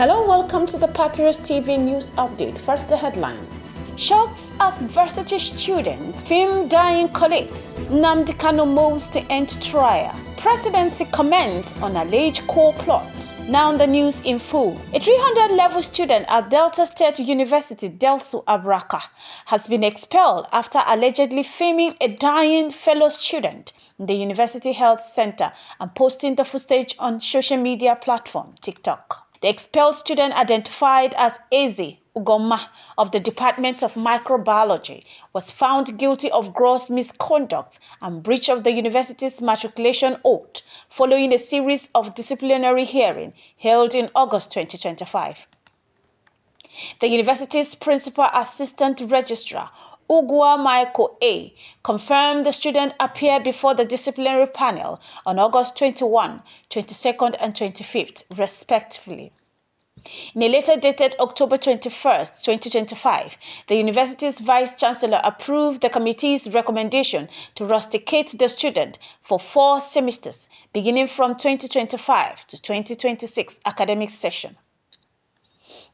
Hello, welcome to the Papyrus TV News Update. First, the headlines. Shocks as Varsity student, film dying colleagues, Nnamdi Kanu moves to end trial. Presidency comments on alleged core plot. Now the news in full. A 300-level student at Delta State University, Delsu Abraka, has been expelled after allegedly filming a dying fellow student in the University Health Center and posting the footage on social media platform TikTok. The expelled student, identified as Eze Ugoma of the Department of Microbiology, was found guilty of gross misconduct and breach of the university's matriculation oath following a series of disciplinary hearings held in August 2025. The university's principal assistant registrar, Ugwa Michael A., confirmed the student appeared before the disciplinary panel on August 21, 22nd, and 25th, respectively. In a letter dated October 21, 2025, the university's vice-chancellor approved the committee's recommendation to rusticate the student for 4 semesters, beginning from 2025 to 2026 academic session.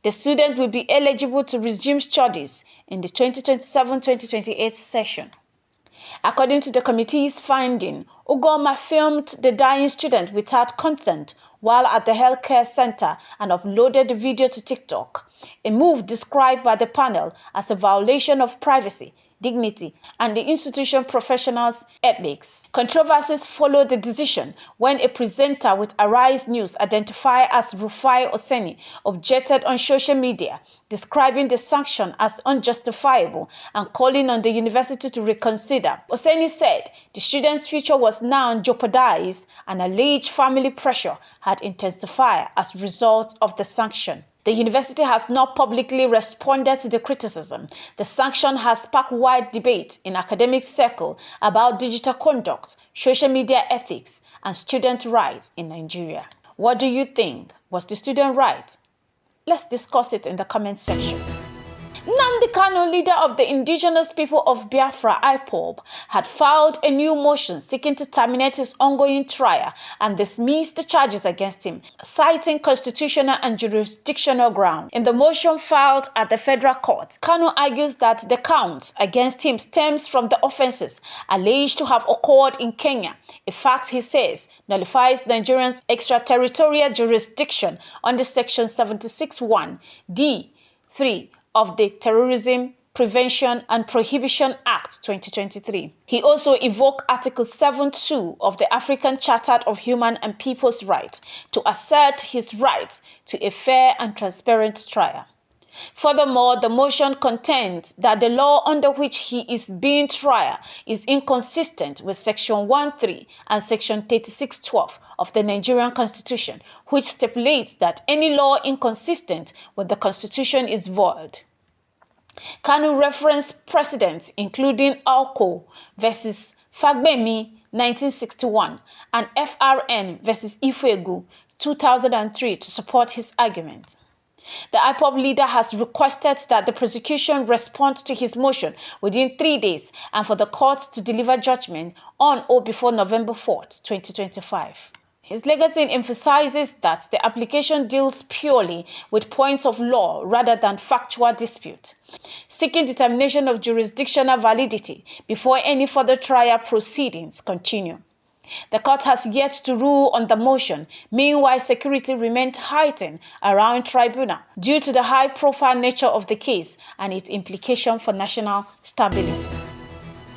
The student will be eligible to resume studies in the 2027-2028 session. According to the committee's finding, Ugoma filmed the dying student without consent while at the healthcare center and uploaded the video to TikTok, a move described by the panel as a violation of privacy, dignity, and the institution professionals' ethics. Controversies followed the decision when a presenter with Arise News, identified as Rufai Oseni, objected on social media, describing the sanction as unjustifiable and calling on the university to reconsider. Oseni said the student's future was now jeopardized and alleged family pressure had intensified as a result of the sanction. The university has not publicly responded to the criticism. The sanction has sparked wide debate in academic circles about digital conduct, social media ethics, and student rights in Nigeria. What do you think? Was the student right? Let's discuss it in the comment section. Nnamdi Kanu, leader of the indigenous people of Biafra, IPOB, had filed a new motion seeking to terminate his ongoing trial and dismiss the charges against him, citing constitutional and jurisdictional grounds. In the motion filed at the federal court, Kanu argues that the counts against him stems from the offenses alleged to have occurred in Kenya, a fact he says nullifies Nigeria's extraterritorial jurisdiction under Section 76(1) D(3) of the Terrorism Prevention and Prohibition Act 2023. He also invoked Article 7(2) of the African Charter of Human and People's Rights to assert his right to a fair and transparent trial. Furthermore, the motion contends that the law under which he is being tried is inconsistent with Section 1(3) and Section 36(12) of the Nigerian Constitution, which stipulates that any law inconsistent with the Constitution is void. Kanu referenced precedents including Alco versus Fagbemi 1961 and FRN versus Ifegu 2003 to support his argument. The IPOB leader has requested that the prosecution respond to his motion within 3 days and for the court to deliver judgment on or before November 4, 2025. His legacy emphasizes that the application deals purely with points of law rather than factual dispute, seeking determination of jurisdictional validity before any further trial proceedings continue. The court has yet to rule on the motion. Meanwhile, security remained heightened around tribunal due to the high-profile nature of the case and its implication for national stability.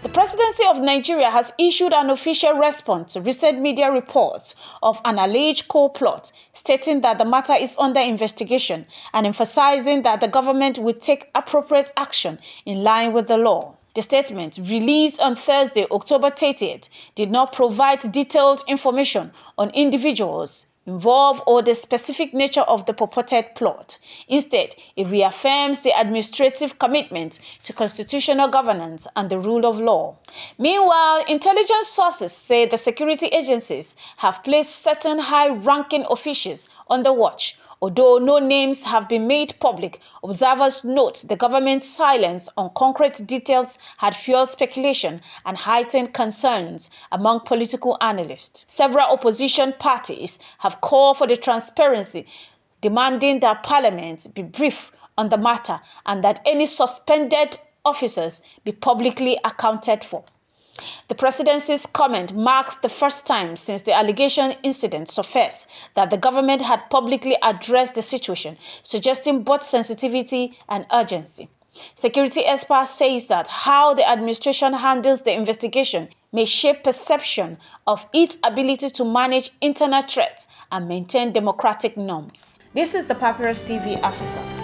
The presidency of Nigeria has issued an official response to recent media reports of an alleged co-plot, stating that the matter is under investigation and emphasizing that the government will take appropriate action in line with the law. The statement, released on Thursday, October 30th, did not provide detailed information on individuals involved or the specific nature of the purported plot. Instead, it reaffirms the administrative commitment to constitutional governance and the rule of law. Meanwhile, intelligence sources say the security agencies have placed certain high-ranking officials on the watch. Although no names have been made public, observers note the government's silence on concrete details had fueled speculation and heightened concerns among political analysts. Several opposition parties have called for the transparency demanding that Parliament be briefed on the matter and that any suspended officers be publicly accounted for. The presidency's comment marks the first time since the allegation incident surfaced that the government had publicly addressed the situation, suggesting both sensitivity and urgency. Security experts say that how the administration handles the investigation may shape perception of its ability to manage internal threats and maintain democratic norms. This is the Papyrus TV Africa.